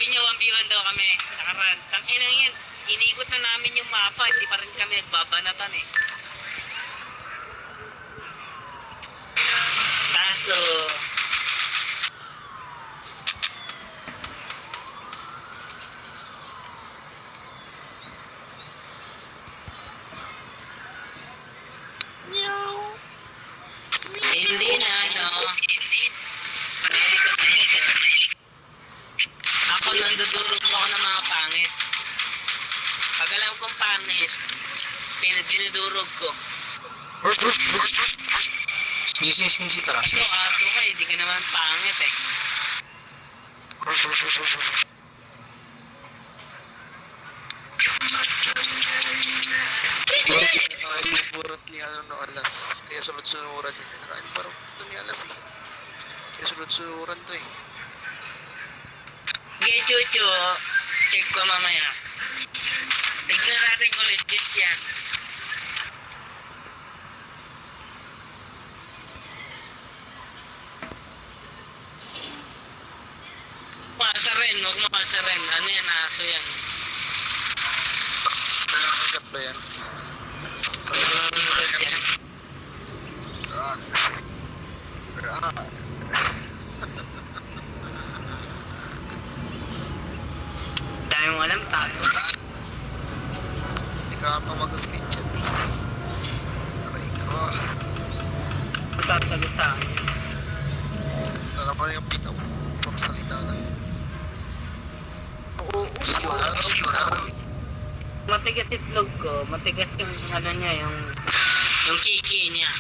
Sabi niya, 1v1 daw kami. Nakaraan. Tangina yan. Iniikot na namin yung mapa. Hindi pa rin kami nagbabanatan eh. Kaso, hindi na, no? Ako nandudurog ako ng mga pangit. Pag alam kong pangit, dinudurog ko. Snisi, tara. Kaso ka, hindi ka naman pangit eh. Ay, burot ni ano no alas. Kaya sunod-sunuran din. Ay, parang ito ni alas eh. Kaya sunod-sunuran to eh. Okay, Chucho. Check ko mamaya. Tignan natin kung legit yan. Masa rin, huwag masa rin. Ano yan, aso yan. Nakakat ba yan? Nangingigas yan. Dahil mo alam, tayo. Hindi ka ata mag-sleep chat eh. Aray ko. Matasagot sa akin. Alam mo yung bitaw. Pagsalita lang. Oo, siguro. Matigas itlog ko, matigas yung ano niya, yung kiki niya.